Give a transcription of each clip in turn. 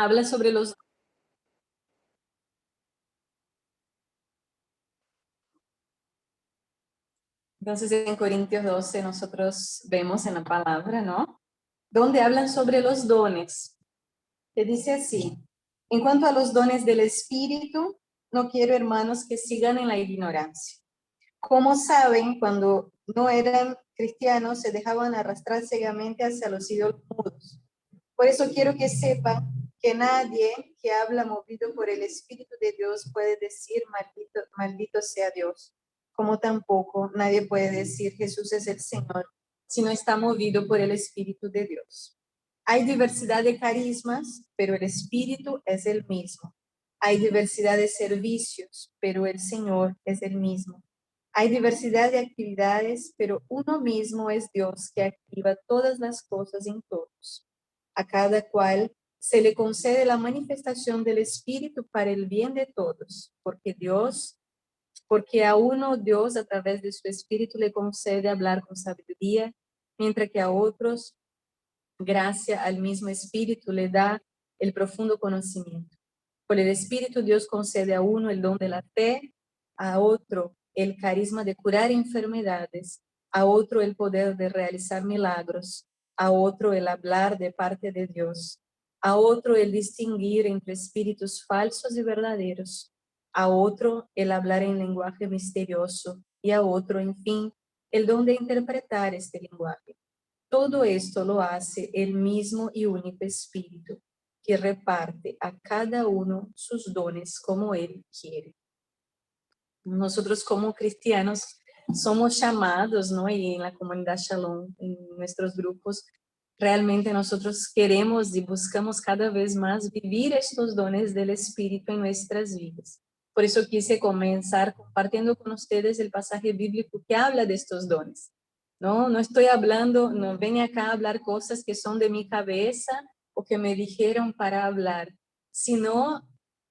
Habla sobre los... Entonces en Corintios 12 nosotros vemos en la palabra, ¿no? Donde hablan sobre los dones. Que dice así: en cuanto a los dones del Espíritu, no quiero, hermanos, que sigan en la ignorancia. Como saben, cuando no eran cristianos, se dejaban arrastrar ciegamente hacia los ídolos mudos. Por eso quiero que sepan que nadie que habla movido por el Espíritu de Dios puede decir maldito, maldito sea Dios, como tampoco nadie puede decir Jesús es el Señor si no está movido por el Espíritu de Dios. Hay diversidad de carismas, pero el Espíritu es el mismo. Hay diversidad de servicios, pero el Señor es el mismo. Hay diversidad de actividades, pero uno mismo es Dios que activa todas las cosas en todos. A cada cual se le concede la manifestación del Espíritu para el bien de todos, porque a uno Dios a través de su Espíritu le concede hablar con sabiduría, mientras que a otros, gracia al mismo Espíritu, le da el profundo conocimiento. Por el Espíritu Dios concede a uno el don de la fe, a otro el carisma de curar enfermedades, a otro el poder de realizar milagros, a otro el hablar de parte de Dios, a otro el distinguir entre espíritus falsos y verdaderos, a otro el hablar en lenguaje misterioso y a otro, en fin, el don de interpretar este lenguaje. Todo esto lo hace el mismo y único Espíritu, que reparte a cada uno sus dones como Él quiere. Nosotros como cristianos somos llamados, ¿no? Y en la comunidad Shalom, en nuestros grupos, realmente nosotros queremos y buscamos cada vez más vivir estos dones del Espíritu en nuestras vidas. Por eso quise comenzar compartiendo con ustedes el pasaje bíblico que habla de estos dones. No estoy hablando, no vengo acá a hablar cosas que son de mi cabeza o que me dijeron para hablar, sino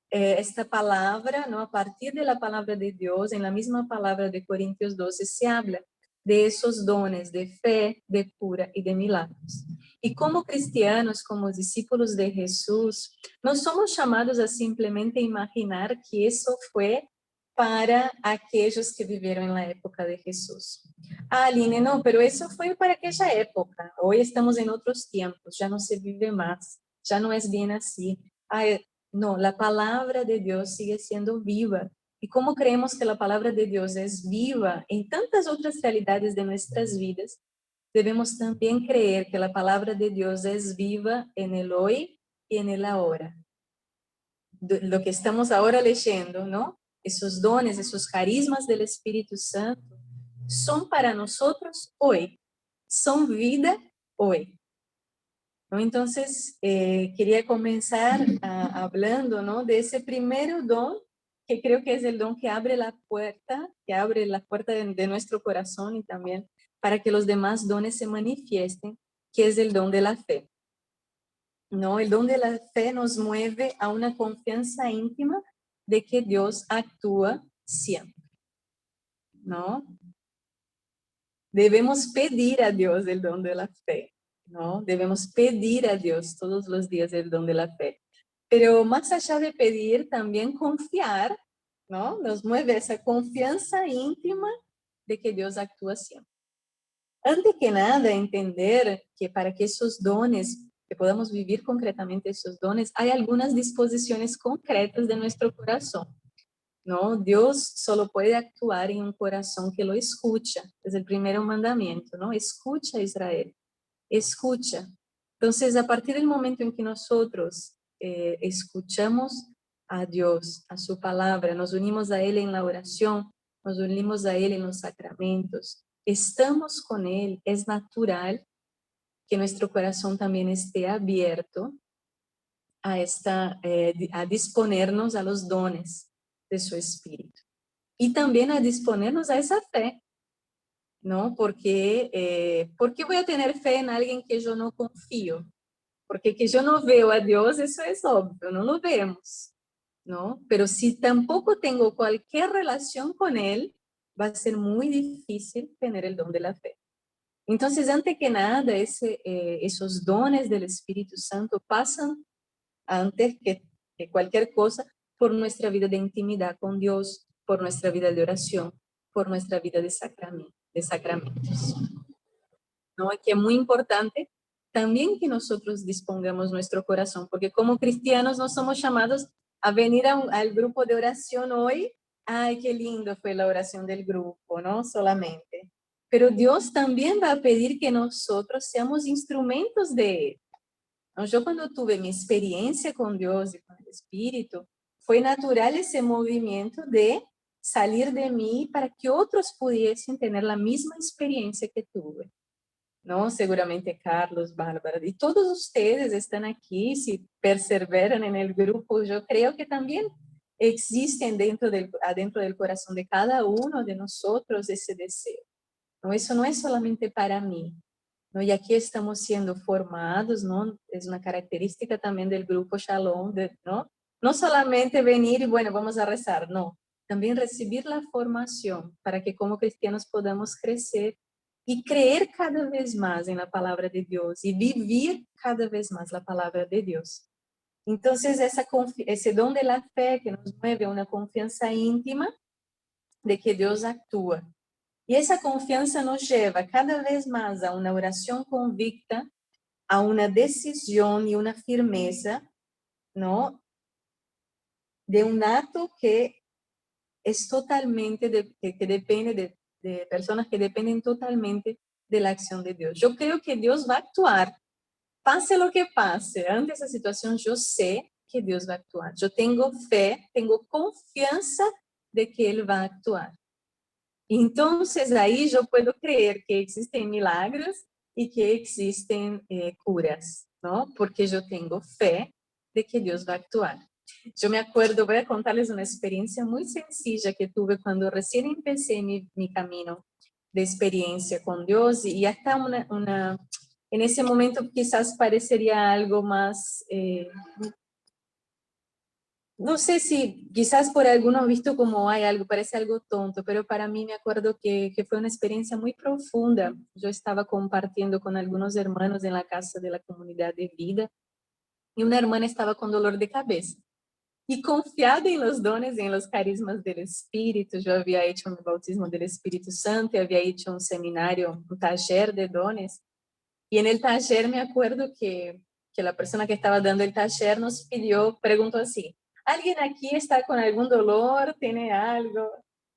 esta palabra, ¿no? A partir de la palabra de Dios, en la misma palabra de Corintios 12, se habla de esos dones de fe, de cura y de milagros. Y como cristianos, como discípulos de Jesús, no somos llamados a simplemente imaginar que eso fue para aquellos que vivieron en la época de Jesús. Ah, Aline, no, pero eso fue para aquella época. Hoy estamos en otros tiempos, ya no se vive más, ya no es bien así. Ah, no, la palabra de Dios sigue siendo viva. Y como creemos que la palabra de Dios es viva en tantas otras realidades de nuestras vidas, debemos también creer que la palabra de Dios es viva en el hoy y en el ahora. Lo que estamos ahora leyendo, ¿no? Esos dones, esos carismas del Espíritu Santo son para nosotros hoy, son vida hoy. ¿No? Entonces, quería comenzar hablando, ¿no? De ese primer don, que creo que es el don que abre la puerta de nuestro corazón y también para que los demás dones se manifiesten, que es el don de la fe. ¿No? El don de la fe nos mueve a una confianza íntima de que Dios actúa siempre, ¿no? Debemos pedir a Dios el don de la fe, ¿no? Debemos pedir a Dios todos los días el don de la fe. Pero más allá de pedir, también confiar, ¿no? Nos mueve esa confianza íntima de que Dios actúa siempre. Antes que nada, entender que para que esos dones, que podamos vivir concretamente esos dones, hay algunas disposiciones concretas de nuestro corazón, ¿no? Dios solo puede actuar en un corazón que lo escucha. Es el primer mandamiento, ¿no? Escucha, Israel, escucha. Entonces, a partir del momento en que nosotros escuchamos a Dios, a su palabra, nos unimos a Él en la oración, nos unimos a Él en los sacramentos, estamos con Él, es natural que nuestro corazón también esté abierto a disponernos a los dones de su Espíritu. Y también a disponernos a esa fe, ¿no? ¿Por qué voy a tener fe en alguien que yo no confío? Porque que yo no veo a Dios, eso es obvio, no lo vemos, ¿no? Pero si tampoco tengo cualquier relación con Él, va a ser muy difícil tener el don de la fe. Entonces, antes que nada, esos dones del Espíritu Santo pasan antes que cualquier cosa, por nuestra vida de intimidad con Dios, por nuestra vida de oración, por nuestra vida de sacramentos. ¿No? Que es muy importante también que nosotros dispongamos nuestro corazón, porque como cristianos no somos llamados a venir al grupo de oración hoy. Ay, qué lindo fue la oración del grupo, ¿no? Solamente. Pero Dios también va a pedir que nosotros seamos instrumentos de Él, ¿no? Yo cuando tuve mi experiencia con Dios y con el Espíritu, fue natural ese movimiento de salir de mí para que otros pudiesen tener la misma experiencia que tuve, ¿no? Seguramente Carlos, Bárbara, y todos ustedes están aquí, si perseveran en el grupo, yo creo que también existen adentro del corazón de cada uno de nosotros ese deseo, ¿no? Eso no es solamente para mí, ¿no? Y aquí estamos siendo formados, ¿no? Es una característica también del grupo Shalom, ¿no? No solamente venir y bueno, vamos a rezar, no. También recibir la formación para que como cristianos podamos crecer y creer cada vez más en la palabra de Dios y vivir cada vez más la palabra de Dios. Entonces, ese don de la fe que nos mueve a una confianza íntima de que Dios actúa. Y esa confianza nos lleva cada vez más a una oración convicta, a una decisión y una firmeza, ¿no? De un acto que es totalmente, que depende de personas que dependen totalmente de la acción de Dios. Yo creo que Dios va a actuar, pase lo que pase. Ante esa situación, yo sé que Dios va a actuar. Yo tengo fe, tengo confianza de que Él va a actuar. Entonces, ahí yo puedo creer que existen milagros y que existen curas, ¿no? Porque yo tengo fe de que Dios va a actuar. Yo me acuerdo, voy a contarles una experiencia muy sencilla que tuve cuando recién empecé mi camino de experiencia con Dios, y hasta en ese momento quizás parecería algo más, no sé si quizás por algunos visto como hay algo, parece algo tonto, pero para mí me acuerdo que fue una experiencia muy profunda. Yo estaba compartiendo con algunos hermanos en la casa de la comunidad de vida y una hermana estaba con dolor de cabeza. Y confiada en los dones y en los carismas del Espíritu, yo había hecho mi bautismo del Espíritu Santo y había hecho un seminario, un taller de dones. Y en el taller me acuerdo que la persona que estaba dando el taller nos pidió, preguntó así: ¿alguien aquí está con algún dolor? ¿Tiene algo?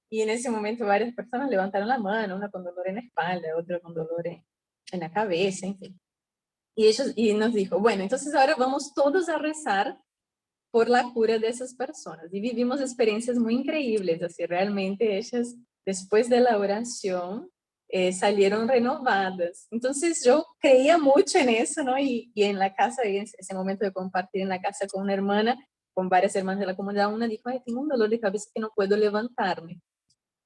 Y en ese momento varias personas levantaron la mano, una con dolor en la espalda, otra con dolor en la cabeza, en fin. Y nos dijo, bueno, entonces ahora vamos todos a rezar por la cura de esas personas. Y vivimos experiencias muy increíbles, así realmente ellas, después de la oración, salieron renovadas. Entonces yo creía mucho en eso, ¿no? Y en la casa, en ese momento de compartir en la casa con una hermana, con varias hermanas de la comunidad, una dijo, ay, tengo un dolor de cabeza que no puedo levantarme.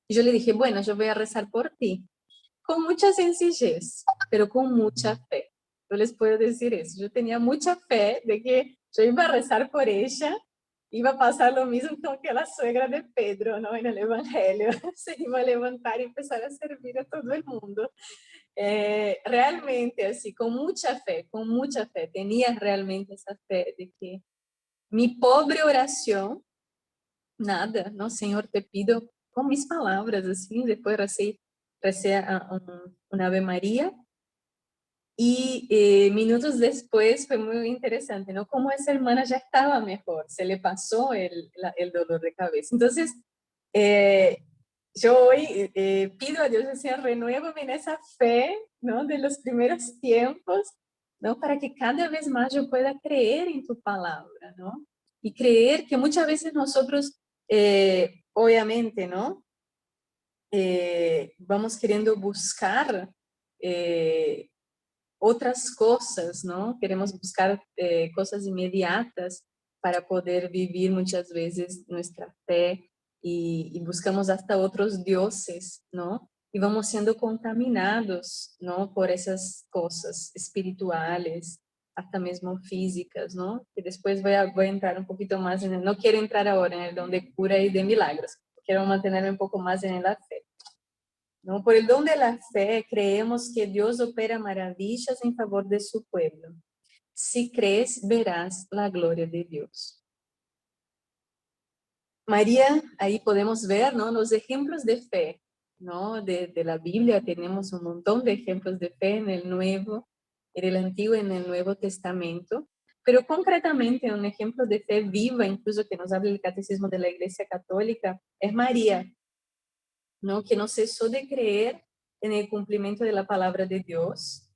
Y yo le dije, bueno, yo voy a rezar por ti. Con mucha sencillez, pero con mucha fe. Yo les puedo decir eso. Yo tenía mucha fe de que yo iba a rezar por ella, iba a pasar lo mismo que la suegra de Pedro, ¿no? En el Evangelio. Se iba a levantar y empezar a servir a todo el mundo. Realmente, así, con mucha fe, tenía realmente esa fe de que mi pobre oración, nada, ¿no? Señor, te pido con mis palabras, así, después recé una Ave María. Y minutos después fue muy interesante, ¿no? Como esa hermana ya estaba mejor, se le pasó el dolor de cabeza. Entonces, eh, yo hoy pido a Dios, Señor, renuévame en esa fe, ¿no? De los primeros tiempos, ¿no? Para que cada vez más yo pueda creer en tu palabra, ¿no? Y creer que muchas veces nosotros, obviamente, ¿no? Vamos queriendo buscar otras cosas, ¿no? Queremos buscar cosas inmediatas para poder vivir muchas veces nuestra fe y buscamos hasta otros dioses, ¿no? Y vamos siendo contaminados, ¿no? Por esas cosas espirituales, hasta mismo físicas, ¿no? Que después voy a entrar un poquito más no quiero entrar ahora en el don de cura y de milagros, quiero mantenerme un poco más en la fe. ¿No? Por el don de la fe, creemos que Dios opera maravillas en favor de su pueblo. Si crees, verás la gloria de Dios. María, ahí podemos ver, ¿no?, los ejemplos de fe, ¿no? De la Biblia tenemos un montón de ejemplos de fe en el Nuevo, en el Antiguo y en el Nuevo Testamento, pero concretamente un ejemplo de fe viva, incluso que nos habla el Catecismo de la Iglesia Católica, es María, ¿no?, que no cesó de creer en el cumplimiento de la palabra de Dios,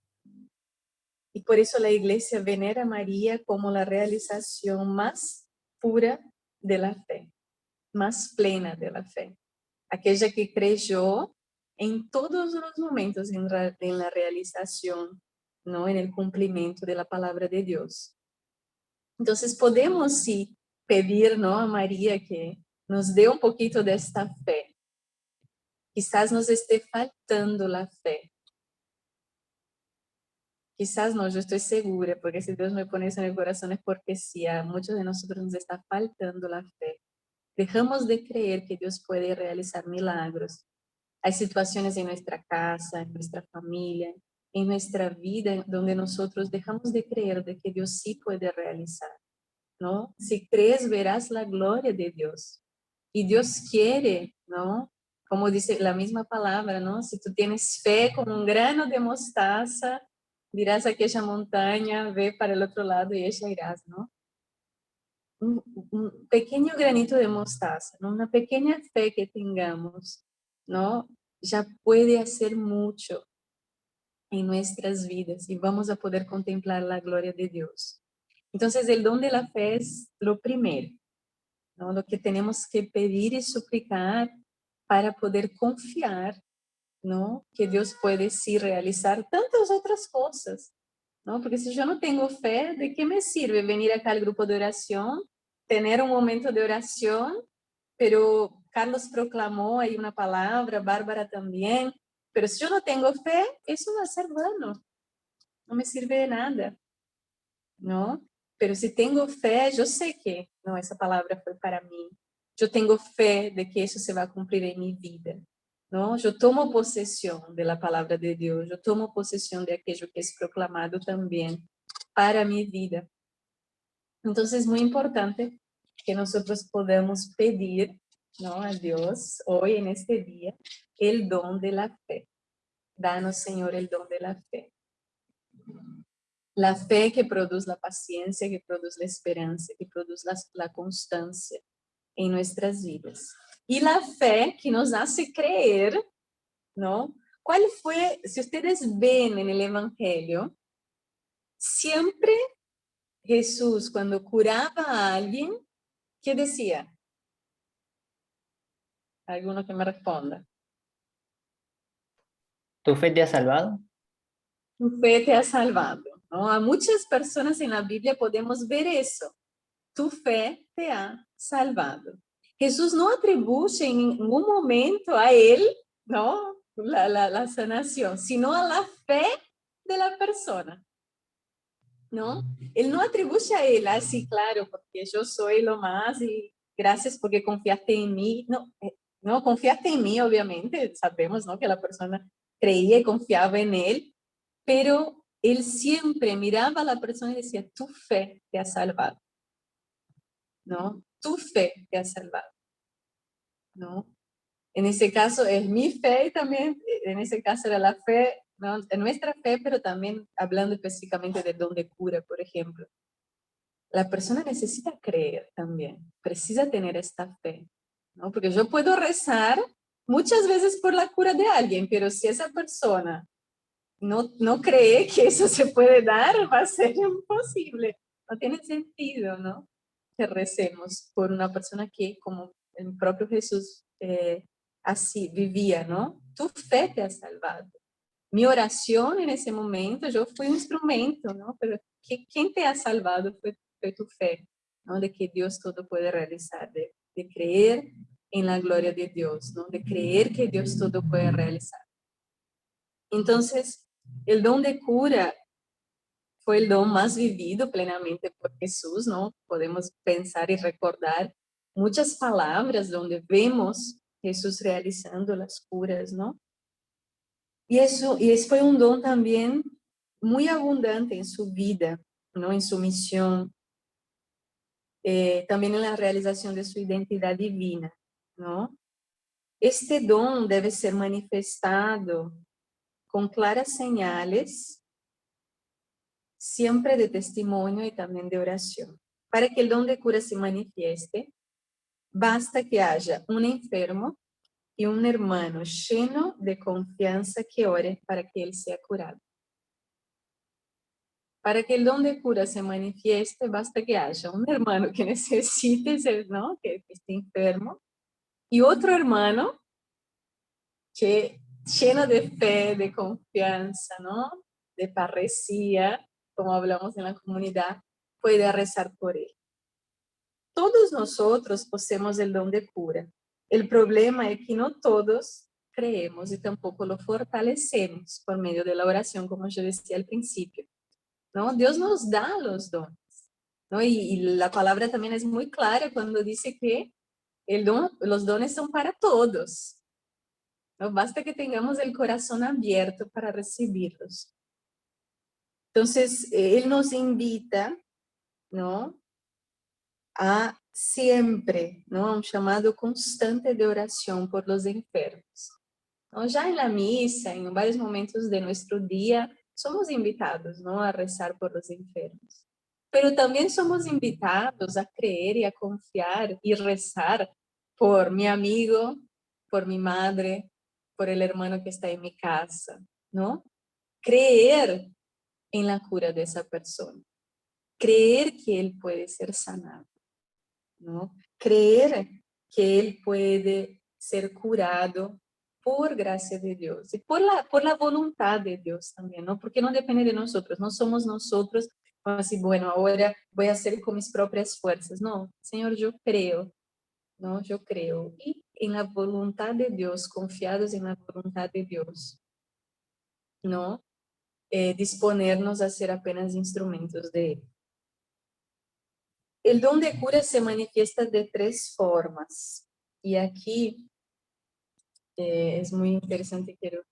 y por eso la Iglesia venera a María como la realización más pura de la fe, más plena de la fe. Aquella que creyó en todos los momentos en la realización, ¿no?, en el cumplimiento de la palabra de Dios. Entonces podemos sí pedir, ¿no?, a María que nos dé un poquito de esta fe. Quizás nos esté faltando la fe. Quizás no, yo estoy segura, porque si Dios me pone eso en el corazón es porque sí, a muchos de nosotros nos está faltando la fe. Dejamos de creer que Dios puede realizar milagros. Hay situaciones en nuestra casa, en nuestra familia, en nuestra vida, donde nosotros dejamos de creer de que Dios sí puede realizar, ¿no? Si crees, verás la gloria de Dios. Y Dios quiere, ¿no? Como dice la misma palabra, ¿no? Si tú tienes fe como un grano de mostaza, dirás a aquella montaña, ve para el otro lado y ella irás, ¿no? Un pequeño granito de mostaza, ¿no? Una pequeña fe que tengamos, ¿no?, ya puede hacer mucho en nuestras vidas y vamos a poder contemplar la gloria de Dios. Entonces, el don de la fe es lo primero, ¿no?, lo que tenemos que pedir y suplicar para poder confiar, ¿no?, que Dios puede sí realizar tantas otras cosas, ¿no? Porque si yo no tengo fe, ¿de qué me sirve venir acá al grupo de oración, tener un momento de oración? Pero Carlos proclamó ahí una palabra, Bárbara también, pero si yo no tengo fe, eso va a ser vano, no me sirve de nada, ¿no? Pero si tengo fe, yo sé que, no, esa palabra fue para mí, yo tengo fe de que eso se va a cumplir en mi vida, ¿no? Yo tomo posesión de la palabra de Dios, yo tomo posesión de aquello que es proclamado también para mi vida. Entonces es muy importante que nosotros podamos pedir, ¿no?, a Dios hoy en este día el don de la fe. Danos, Señor, el don de la fe. La fe que produce la paciencia, que produce la esperanza, que produce la constancia en nuestras vidas. Y la fe que nos hace creer, ¿no? ¿Cuál fue, si ustedes ven en el Evangelio, siempre Jesús cuando curaba a alguien, ¿qué decía? ¿Alguno que me responda? ¿Tu fe te ha salvado? Tu fe te ha salvado, ¿no? A muchas personas en la Biblia podemos ver eso. Tu fe te ha salvado. Jesús no atribuye en ningún momento a él, ¿no?, la sanación, sino a la fe de la persona, ¿no? Él no atribuye a él, así, claro, porque yo soy lo más y gracias porque confiaste en mí. No, no confiaste en mí, obviamente, sabemos, ¿no?, que la persona creía y confiaba en él, pero él siempre miraba a la persona y decía, tu fe te ha salvado, ¿no? Tu fe te ha salvado, ¿no? En ese caso es mi fe y también, en ese caso era la fe, ¿no?, en nuestra fe, pero también hablando específicamente del don de cura, por ejemplo. La persona necesita creer también, precisa tener esta fe, ¿no? Porque yo puedo rezar muchas veces por la cura de alguien, pero si esa persona no cree que eso se puede dar, va a ser imposible. No tiene sentido, ¿no?, que recemos por una persona que, como el propio Jesús así vivía, ¿no? Tu fe te ha salvado. Mi oración en ese momento, yo fui un instrumento, ¿no? Pero ¿quién te ha salvado fue tu fe, ¿no? De que Dios todo puede realizar, de creer en la gloria de Dios, ¿no? De creer que Dios todo puede realizar. Entonces, el don de cura fue el don más vivido plenamente por Jesús, ¿no? Podemos pensar y recordar muchas palabras donde vemos Jesús realizando las curas, ¿no? Y eso fue un don también muy abundante en su vida, ¿no? En su misión, también en la realización de su identidad divina, ¿no? Este don debe ser manifestado con claras señales, siempre de testimonio y también de oración. Para que el don de cura se manifieste, basta que haya un enfermo y un hermano lleno de confianza que ore para que él sea curado. Para que el don de cura se manifieste, basta que haya un hermano que necesite ser, ¿no? Que esté enfermo, y otro hermano que lleno de fe, de confianza, ¿no? De parresía, como hablamos en la comunidad, puede rezar por él. Todos nosotros poseemos el don de cura. El problema es que no todos creemos y tampoco lo fortalecemos por medio de la oración, como yo decía al principio, ¿no? Dios nos da los dones, ¿no? Y la palabra también es muy clara cuando dice que los dones son para todos, ¿no? Basta que tengamos el corazón abierto para recibirlos. Entonces, Él nos invita, ¿no? A siempre, ¿no? A un llamado constante de oración por los enfermos, ¿no? Ya en la misa, en varios momentos de nuestro día, somos invitados, ¿no? A rezar por los enfermos. Pero también somos invitados a creer y a confiar y rezar por mi amigo, por mi madre, por el hermano que está en mi casa, ¿no? Creer en la cura de esa persona. Creer que él puede ser sanado, ¿no? Creer que él puede ser curado por gracia de Dios y por la voluntad de Dios también, ¿no? Porque no depende de nosotros, no somos nosotros así, bueno, ahora voy a hacer con mis propias fuerzas. No, Señor, yo creo, ¿no? Yo creo. Y en la voluntad de Dios, confiados en la voluntad de Dios, ¿no? Disponernos a ser apenas instrumentos de Él. El don de cura se manifiesta de tres formas. Y aquí es muy interesante, quiero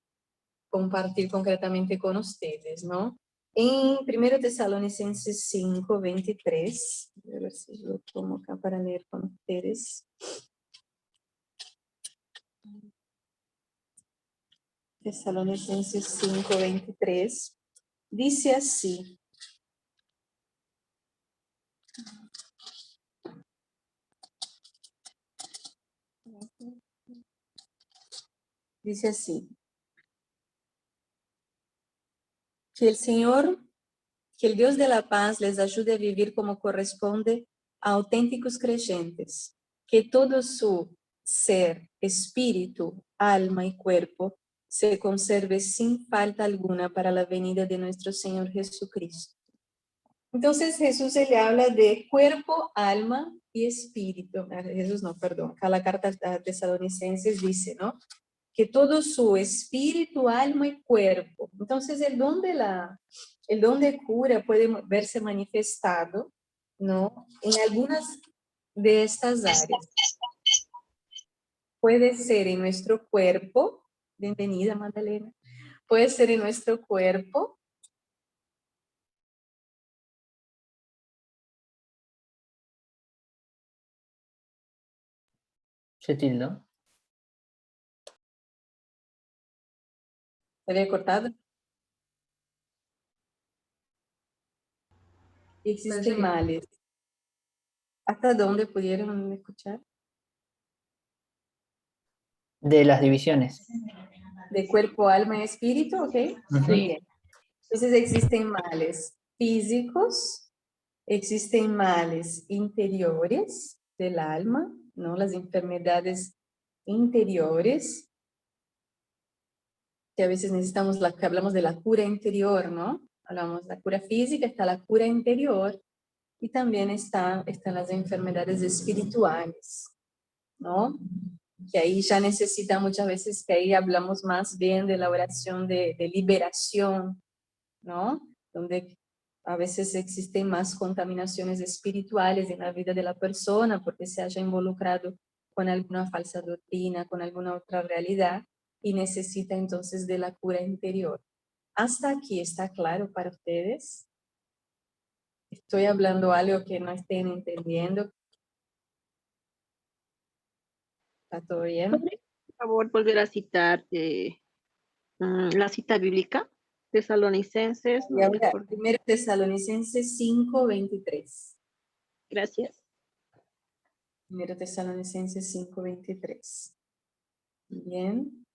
compartir concretamente con ustedes, ¿no? En 1 Tesalonicenses 5, 23, a ver si lo tomo acá para leer con ustedes. Tesalonicenses 5, 23, dice así. Dice así. Que el Señor, que el Dios de la paz les ayude a vivir como corresponde a auténticos creyentes, que todo su ser, espíritu, alma y cuerpo se conserve sin falta alguna para la venida de nuestro Señor Jesucristo. Entonces Jesús se le habla de cuerpo, alma y espíritu. Jesús no, perdón. Acá la carta a Tesalonicenses dice, ¿no? Que todo su espíritu, alma y cuerpo. Entonces el don de cura puede verse manifestado, ¿no? En algunas de estas áreas. Puede ser en nuestro cuerpo. Bienvenida, Magdalena. Puede ser en nuestro cuerpo. Se tildó. ¿Se había cortado? Existen males. ¿Hasta dónde pudieron escuchar? De las divisiones. De cuerpo, alma y espíritu, ¿ok? Muy bien. Entonces existen males físicos, existen males interiores del alma, ¿no? Las enfermedades interiores, que a veces necesitamos, que hablamos de la cura interior, ¿no? Hablamos de la cura física, está la cura interior, y también están las enfermedades espirituales, ¿no? Que ahí ya necesita muchas veces, que ahí hablamos más bien de la oración de liberación, ¿no? Donde a veces existen más contaminaciones espirituales en la vida de la persona porque se haya involucrado con alguna falsa doctrina, con alguna otra realidad y necesita entonces de la cura interior. ¿Hasta aquí está claro para ustedes? estoy hablando algo que no estén entendiendo. ¿Está todo bien? ¿Podría, por favor, volver a citar la cita bíblica? Tesalonicenses, Y no ahora, recuerdo. 1 Tesalonicenses 5:23. Gracias. 1 Tesalonicenses 5:23. Bien.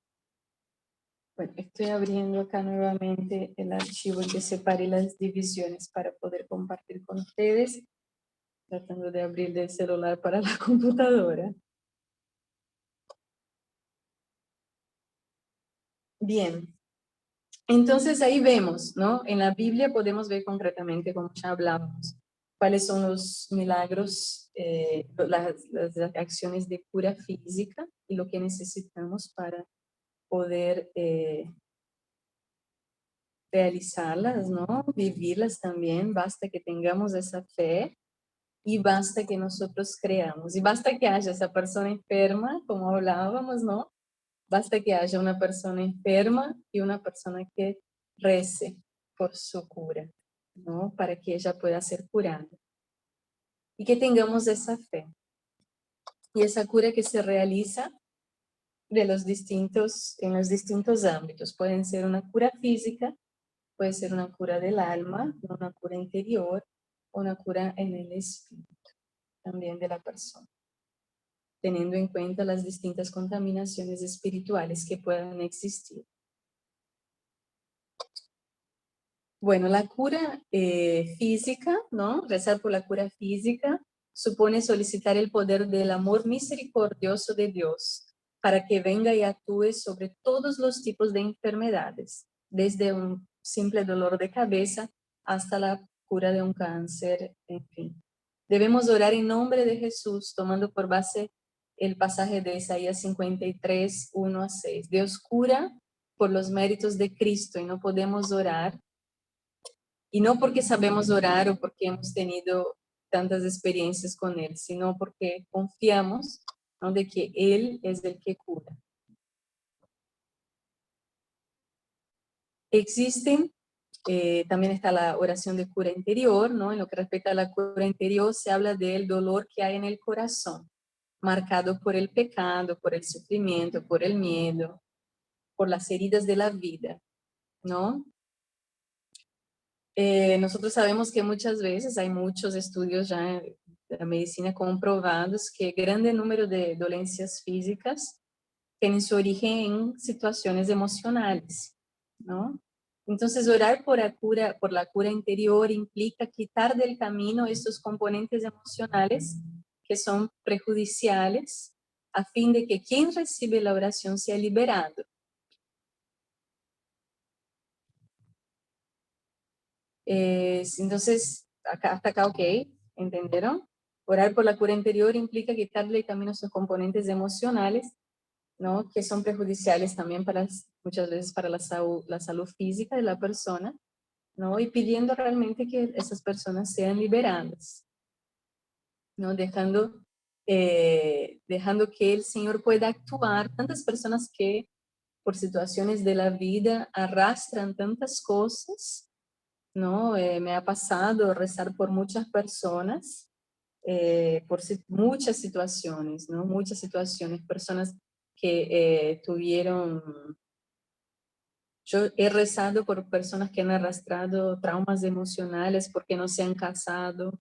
Bueno, estoy abriendo acá nuevamente el archivo en que separé las divisiones para poder compartir con ustedes. Tratando de abrir del celular para la computadora. Bien. Entonces ahí vemos, ¿no? En la Biblia podemos ver concretamente, como ya hablamos, cuáles son los milagros, las acciones de cura física y lo que necesitamos para poder realizarlas, ¿no? Vivirlas también. Basta que tengamos esa fe y basta que nosotros creamos. Y basta que haya esa persona enferma, como hablábamos, ¿no? Basta que haya una persona enferma y una persona que rece por su cura, ¿no? Para que ella pueda ser curada. Y que tengamos esa fe. Y esa cura que se realiza en los distintos ámbitos. Pueden ser una cura física, puede ser una cura del alma, una cura interior, una cura en el espíritu también de la persona, teniendo en cuenta las distintas contaminaciones espirituales que puedan existir. Bueno, la cura física, ¿no? Rezar por la cura física supone solicitar el poder del amor misericordioso de Dios para que venga y actúe sobre todos los tipos de enfermedades, desde un simple dolor de cabeza hasta la cura de un cáncer, en fin. Debemos orar en nombre de Jesús, tomando por base el pasaje de Isaías 53, 1-6. Dios cura por los méritos de Cristo y no podemos orar. Y no porque sabemos orar o porque hemos tenido tantas experiencias con Él, sino porque confiamos, ¿no? De que Él es el que cura. Existen, también está la oración de cura interior, ¿no? En lo que respecta a la cura interior, se habla del dolor que hay en el corazón, marcado por el pecado, por el sufrimiento, por el miedo, por las heridas de la vida, ¿no? Nosotros sabemos que muchas veces hay muchos estudios ya de la medicina comprobados que grande número de dolencias físicas tienen su origen en situaciones emocionales, ¿no? Entonces, orar por la cura interior implica quitar del camino estos componentes emocionales que son prejudiciales a fin de que quien recibe la oración sea liberado. Entonces, hasta acá, ok, ¿entendieron? Orar por la cura interior implica quitarle el camino a esos componentes emocionales, ¿no? Que son perjudiciales también muchas veces para la salud física de la persona, ¿no? Y pidiendo realmente que esas personas sean liberadas, ¿no? Dejando que el Señor pueda actuar. Tantas personas que por situaciones de la vida arrastran tantas cosas, ¿no? Me ha pasado rezar por muchas personas, muchas situaciones, ¿no? Muchas situaciones, personas que yo he rezado por personas que han arrastrado traumas emocionales porque no se han casado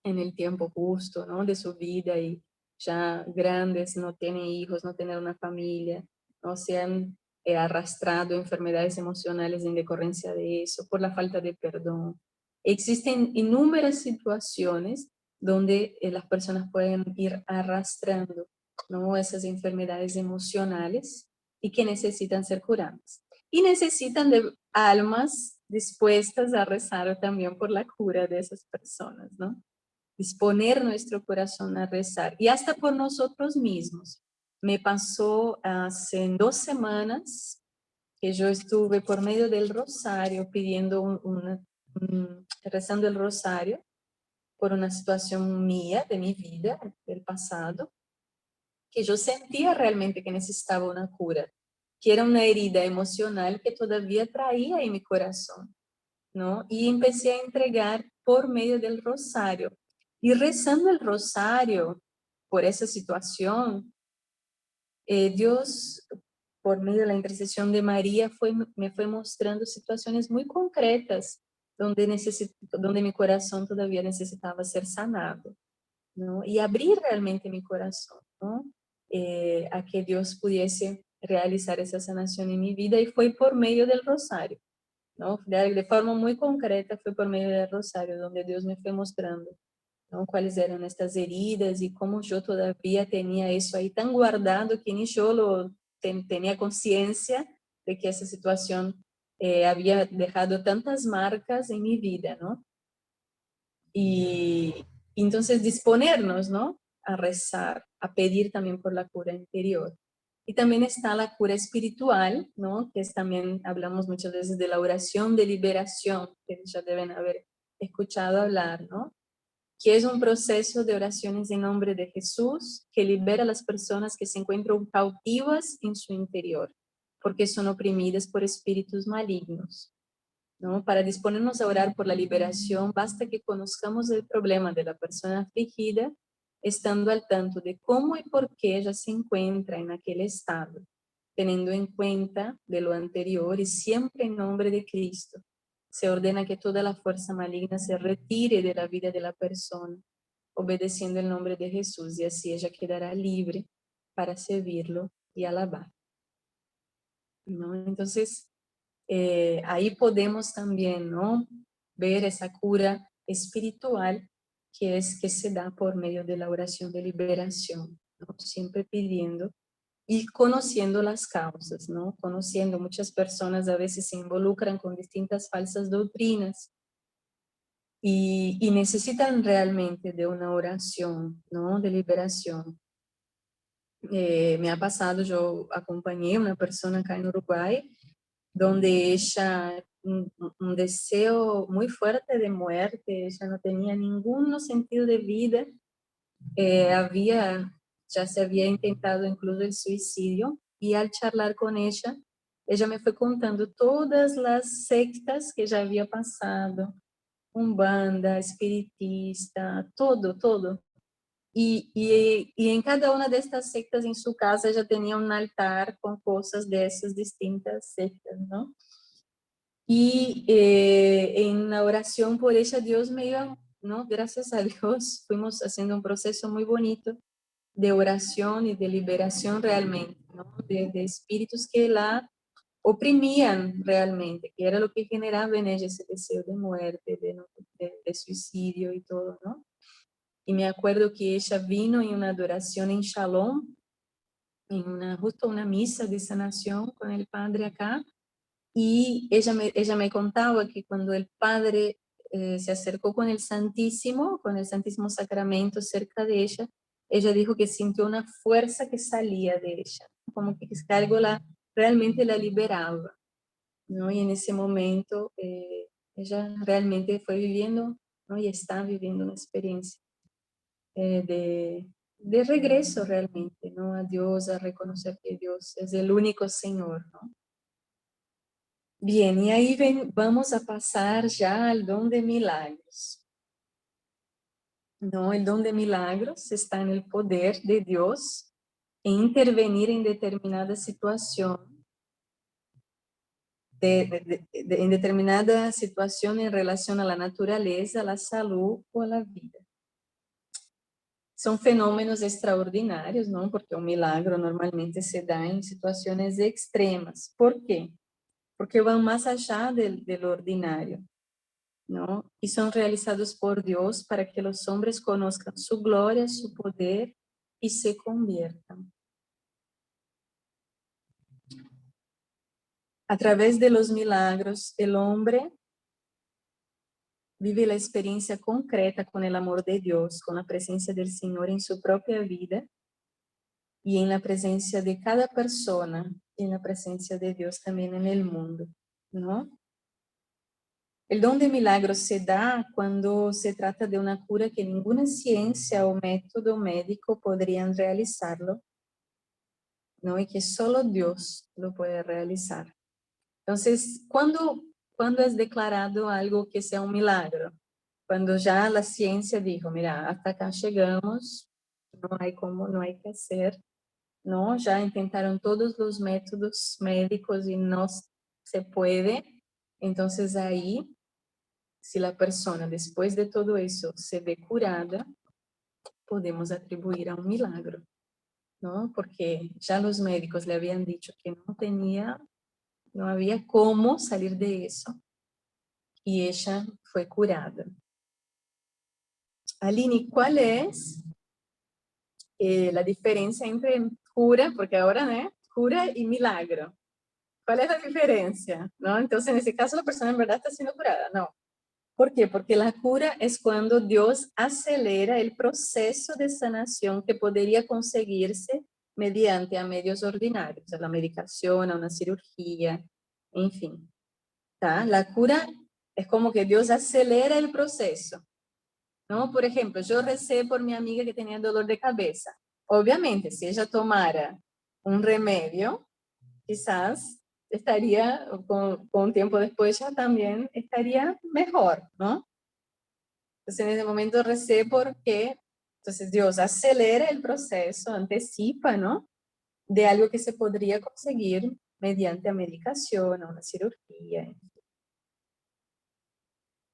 en el tiempo justo, ¿no? De su vida y ya grandes, no tienen hijos, no tienen una familia, no se han arrastrado enfermedades emocionales en decorrencia de eso, por la falta de perdón. Existen innumerables situaciones donde las personas pueden ir arrastrando, ¿no? Esas enfermedades emocionales y que necesitan ser curadas. Y necesitan de almas dispuestas a rezar también por la cura de esas personas, ¿no? Disponer nuestro corazón a rezar y hasta por nosotros mismos. Me pasó hace 2 semanas que yo estuve por medio del rosario pidiendo rezando el rosario por una situación mía, de mi vida, del pasado, que yo sentía realmente que necesitaba una cura, que era una herida emocional que todavía traía en mi corazón. ¿no? Y empecé a entregar por medio del rosario. Y rezando el rosario por esa situación, Dios, por medio de la intercesión de María, me fue mostrando situaciones muy concretas donde mi corazón todavía necesitaba ser sanado, ¿no? Y abrir realmente mi corazón, ¿no? A que Dios pudiese realizar esa sanación en mi vida, y fue por medio del rosario, ¿no? De forma muy concreta fue por medio del rosario, donde Dios me fue mostrando, ¿no? Cuáles eran estas heridas y cómo yo todavía tenía eso ahí tan guardado que ni yo tenía conciencia de que esa situación había dejado tantas marcas en mi vida, ¿no? Y entonces disponernos, ¿no? A rezar, a pedir también por la cura interior. Y también está la cura espiritual, ¿no? Que es también, hablamos muchas veces de la oración de liberación, que ya deben haber escuchado hablar, ¿no? Que es un proceso de oraciones en nombre de Jesús que libera a las personas que se encuentran cautivas en su interior, porque son oprimidas por espíritus malignos, ¿no? Para disponernos a orar por la liberación, basta que conozcamos el problema de la persona afligida, estando al tanto de cómo y por qué ella se encuentra en aquel estado, teniendo en cuenta de lo anterior y siempre en nombre de Cristo. Se ordena que toda la fuerza maligna se retire de la vida de la persona, obedeciendo el nombre de Jesús, y así ella quedará libre para servirlo y alabar, ¿no? Entonces, ahí podemos también, ¿no? Ver esa cura espiritual que se da por medio de la oración de liberación, ¿no? Siempre pidiendo y conociendo las causas, ¿no? Conociendo, muchas personas a veces se involucran con distintas falsas doctrinas y necesitan realmente de una oración, ¿no? De liberación. Me ha pasado, yo acompañé a una persona acá en Uruguay, donde ella, un deseo muy fuerte de muerte, ella no tenía ningún sentido de vida, ya se había intentado incluso el suicidio, y al charlar con ella me fue contando todas las sectas que ya había pasado, umbanda, espiritista, todo, todo. Y en cada una de estas sectas en su casa ella tenía un altar con cosas de esas distintas sectas, ¿no? Y en la oración por ella, Dios me iba, ¿no? Gracias a Dios, fuimos haciendo un proceso muy bonito de oración y de liberación realmente, ¿no? De espíritus que la oprimían realmente, que era lo que generaba en ella ese deseo de muerte, de suicidio y todo, ¿no? Y me acuerdo que ella vino en una adoración en Shalom, justo una misa de sanación con el padre acá, y ella me contaba que cuando el padre se acercó con el Santísimo Sacramento cerca de ella dijo que sintió una fuerza que salía de ella, como que algo realmente la liberaba, ¿no? Y en ese momento ella realmente fue viviendo, ¿no? Y está viviendo una experiencia de regreso realmente, ¿no? A Dios, a reconocer que Dios es el único Señor, ¿no? Bien, y ahí vamos a pasar ya al don de milagros. No, el don de milagros está en el poder de Dios en intervenir en determinada situación, en determinada situación en relación a la naturaleza, a la salud o a la vida. Son fenómenos extraordinarios, ¿no? Porque un milagro normalmente se da en situaciones extremas. ¿Por qué? Porque van más allá de lo ordinario, ¿no? Y son realizados por Dios para que los hombres conozcan su gloria, su poder y se conviertan. A través de los milagros, el hombre vive la experiencia concreta con el amor de Dios, con la presencia del Señor en su propia vida y en la presencia de cada persona, y en la presencia de Dios también en el mundo, ¿no? El don de milagros se da cuando se trata de una cura que ninguna ciencia o método médico podrían realizarlo, ¿no? Y que solo Dios lo puede realizar. Entonces, ¿cuándo es declarado algo que sea un milagro? Cuando ya la ciencia dijo, mira, hasta acá llegamos, no hay cómo, no hay que hacer, ¿no? Ya intentaron todos los métodos médicos y no se puede. Entonces ahí, si la persona después de todo eso se ve curada, podemos atribuir a un milagro, ¿no? Porque ya los médicos le habían dicho que no había cómo salir de eso. Y ella fue curada. Aline, ¿cuál es la diferencia entre cura, porque ahora, ¿no? Cura y milagro? ¿Cuál es la diferencia? ¿No? Entonces, en ese caso, la persona en verdad está siendo curada. No. ¿Por qué? Porque la cura es cuando Dios acelera el proceso de sanación que podría conseguirse mediante a medios ordinarios, a la medicación, a una cirugía, en fin. ¿Tá? La cura es como que Dios acelera el proceso, ¿no? Por ejemplo, yo recé por mi amiga que tenía dolor de cabeza. Obviamente, si ella tomara un remedio, quizás estaría, con tiempo después ya también estaría mejor, ¿no? Entonces en ese momento recé porque, entonces Dios acelera el proceso, anticipa, ¿no? De algo que se podría conseguir mediante a medicación, a una cirugía.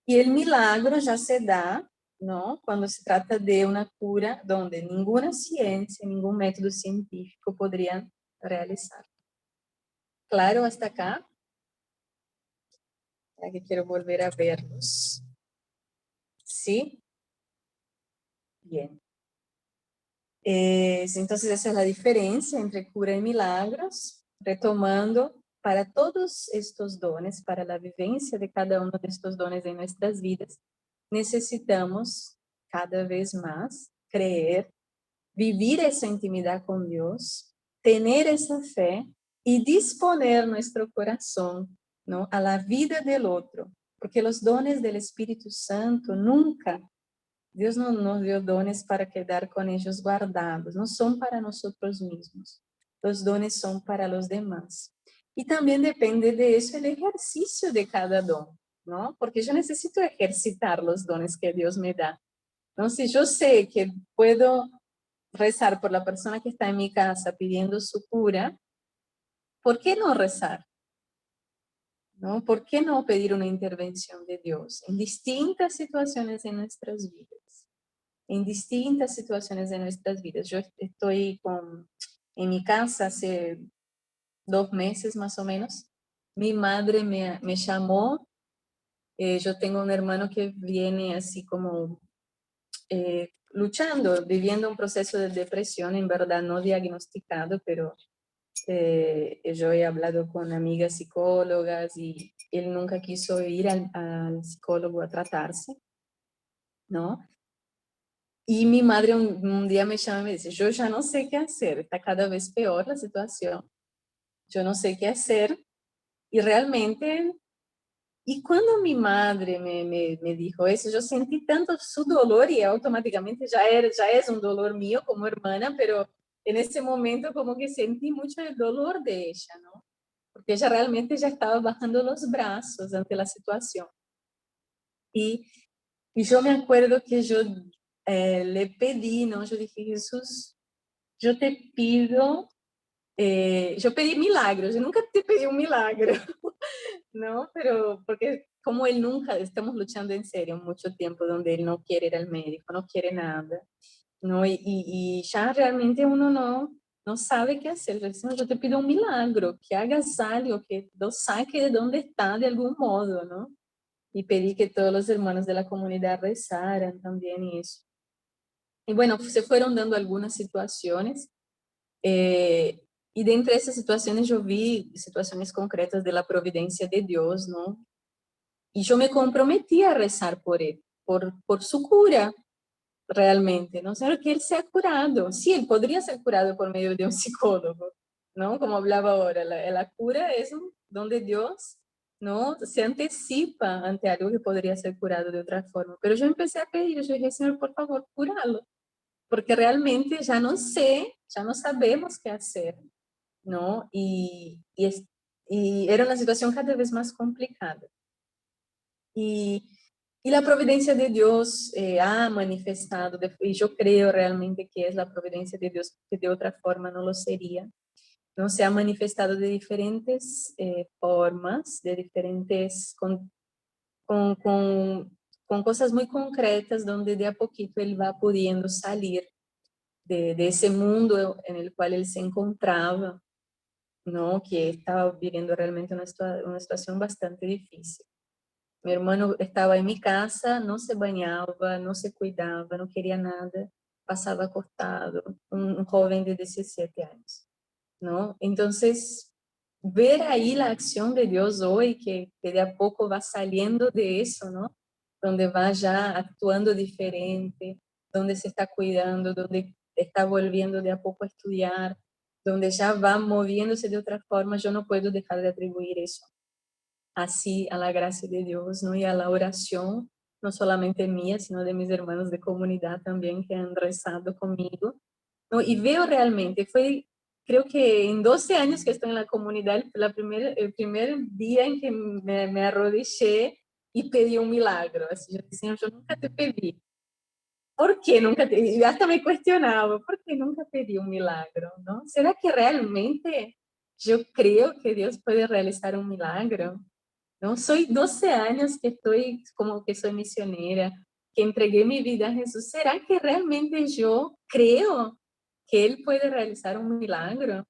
Y el milagro ya se da, ¿no? Cuando se trata de una cura donde ninguna ciencia, ningún método científico podrían realizar. ¿Claro hasta acá? Ya que quiero volver a verlos. ¿Sí? Bien. Entonces esa es la diferencia entre cura y milagros, retomando para todos estos dones, para la vivencia de cada uno de estos dones en nuestras vidas, necesitamos cada vez más creer, vivir esa intimidad con Dios, tener esa fe y disponer nuestro corazón, ¿no? A la vida del otro, porque los dones del Espíritu Santo nunca, Dios no nos dio dones para quedar con ellos guardados, no son para nosotros mismos, los dones son para los demás. Y también depende de eso el ejercicio de cada don, ¿no? Porque yo necesito ejercitar los dones que Dios me da. Entonces, yo sé que puedo rezar por la persona que está en mi casa pidiendo su cura, ¿por qué no rezar? ¿No? ¿Por qué no pedir una intervención de Dios en distintas situaciones en nuestras vidas? En distintas situaciones de nuestras vidas. Yo estoy en mi casa hace 2 meses más o menos. Mi madre me llamó. Yo tengo un hermano que viene así como luchando, viviendo un proceso de depresión, en verdad no diagnosticado, pero yo he hablado con amigas psicólogas y él nunca quiso ir al psicólogo a tratarse, ¿no? Y mi madre un día me llama y me dice, yo ya no sé qué hacer, está cada vez peor la situación, yo no sé qué hacer. Y realmente, y cuando mi madre me dijo eso, yo sentí tanto su dolor y automáticamente ya es un dolor mío como hermana, pero en ese momento como que sentí mucho el dolor de ella, ¿no? Porque ella realmente ya estaba bajando los brazos ante la situación. Y yo me acuerdo que yo le pedí, ¿no? Yo dije, Jesús, yo te pido, yo pedí milagros, yo nunca te pedí un milagro, ¿no? Pero porque como él nunca, estamos luchando en serio mucho tiempo donde él no quiere ir al médico, no quiere nada, ¿no? Y ya realmente uno no sabe qué hacer. Yo decía, yo te pido un milagro, que hagas algo, que lo saque de donde está de algún modo, ¿no? Y pedí que todos los hermanos de la comunidad rezaran también y eso. Y bueno, se fueron dando algunas situaciones, y de entre esas situaciones yo vi situaciones concretas de la providencia de Dios, ¿no? Y yo me comprometí a rezar por él, por su cura, realmente, ¿no? Sino que él se ha curado. Sí, él podría ser curado por medio de un psicólogo, ¿no? Como hablaba ahora, la cura es un don de Dios, ¿no? Se anticipa ante algo que podría ser curado de otra forma. Pero yo empecé a pedir, yo dije, Señor, por favor, cúralo, porque realmente ya no sé, ya no sabemos qué hacer, ¿no? Y era una situación cada vez más complicada. Y la providencia de Dios ha manifestado, y yo creo realmente que es la providencia de Dios, porque de otra forma no lo sería, ¿no? Se ha manifestado de diferentes formas, de diferentes, con, con, con cosas muy concretas, donde de a poquito Él va pudiendo salir de ese mundo en el cual Él se encontraba, ¿no? Que estaba viviendo realmente una situación bastante difícil. Mi hermano estaba en mi casa, no se bañaba, no se cuidaba, no quería nada, pasaba acostado, un joven de 17 años, ¿no? Entonces, ver ahí la acción de Dios hoy, que de a poco va saliendo de eso, ¿no? Donde va ya actuando diferente, donde se está cuidando, donde está volviendo de a poco a estudiar, donde ya va moviéndose de otra forma, yo no puedo dejar de atribuir eso así a la gracia de Dios, ¿no? Y a la oración, no solamente mía, sino de mis hermanos de comunidad también que han rezado conmigo, ¿no? Y veo realmente, creo que en 12 años que estoy en la comunidad, el primer día en que me arrodillé y pedí un milagro. Así, yo decía, yo nunca te pedí. ¿Por qué nunca te? Y hasta me cuestionaba, ¿por qué nunca pedí un milagro? ¿No? ¿Será que realmente yo creo que Dios puede realizar un milagro? ¿No? Soy 12 años que estoy como que soy misionera, que entregué mi vida a Jesús. ¿Será que realmente yo creo que Él puede realizar un milagro?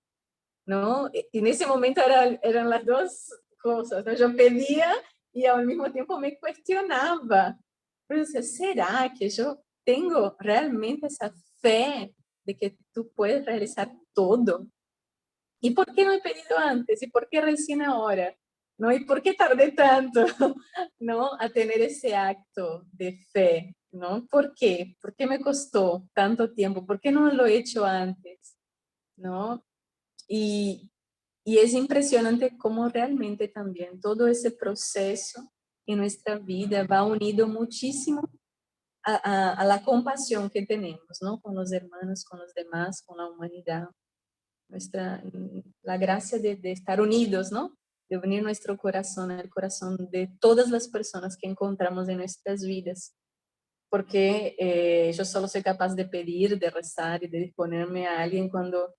¿No? Y en ese momento eran las dos cosas, ¿no? Yo pedía y al mismo tiempo me cuestionaba. Pero decía, ¿será que yo tengo realmente esa fe de que tú puedes realizar todo? ¿Y por qué no he pedido antes? ¿Y por qué recién ahora? ¿No? ¿Y por qué tardé tanto, ¿no? A tener ese acto de fe, ¿no? ¿Por qué? ¿Por qué me costó tanto tiempo? ¿Por qué no lo he hecho antes? ¿No? Y, y es impresionante cómo realmente también todo ese proceso en nuestra vida va unido muchísimo a la compasión que tenemos, ¿no? Con los hermanos, con los demás, con la humanidad. La gracia de estar unidos, ¿no? De unir nuestro corazón al corazón de todas las personas que encontramos en nuestras vidas. Porque yo solo soy capaz de pedir, de rezar y de disponerme a alguien cuando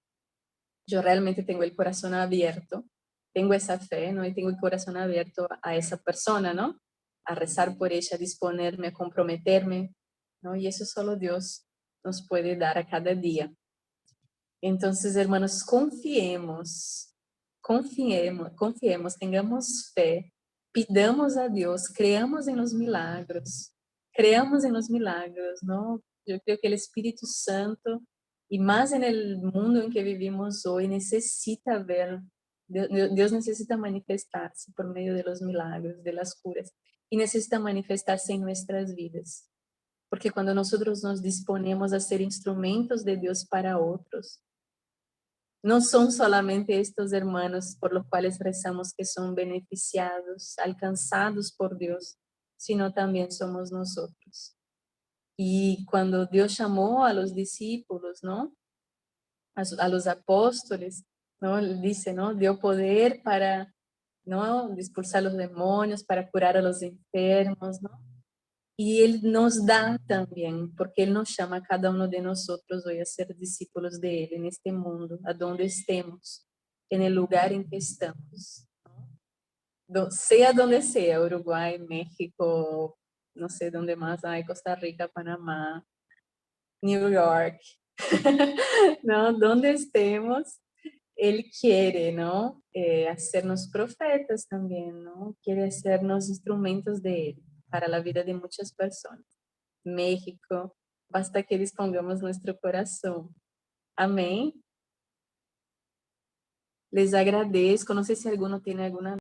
yo realmente tengo el corazón abierto, tengo esa fe, ¿no? Y tengo el corazón abierto a esa persona, ¿no? A rezar por ella, a disponerme, a comprometerme, ¿no? Y eso solo Dios nos puede dar a cada día. Entonces, hermanos, confiemos, tengamos fe, pidamos a Dios, creamos en los milagros, ¿no? Yo creo que el Espíritu Santo, y más en el mundo en que vivimos hoy, necesita ver, Dios necesita manifestarse por medio de los milagros, de las curas, y necesita manifestarse en nuestras vidas. Porque cuando nosotros nos disponemos a ser instrumentos de Dios para otros, no son solamente estos hermanos por los cuales rezamos que son beneficiados, alcanzados por Dios, sino también somos nosotros. Y cuando Dios llamó a los discípulos, ¿no? A los apóstoles, ¿no? Dice, ¿no? Dio poder para, ¿no? Expulsar los demonios, para curar a los enfermos, ¿no? Y Él nos da también, porque Él nos llama a cada uno de nosotros hoy a ser discípulos de Él en este mundo, a donde estemos, en el lugar en que estamos. Sea donde sea, Uruguay, México, no sé dónde más hay, Costa Rica, Panamá, New York, ¿no? Donde estemos, Él quiere, ¿no? Hacernos profetas también, ¿no? Quiere hacernos instrumentos de Él para la vida de muchas personas. México, basta que dispongamos nuestro corazón. Amén. Les agradezco. No sé si alguno tiene alguna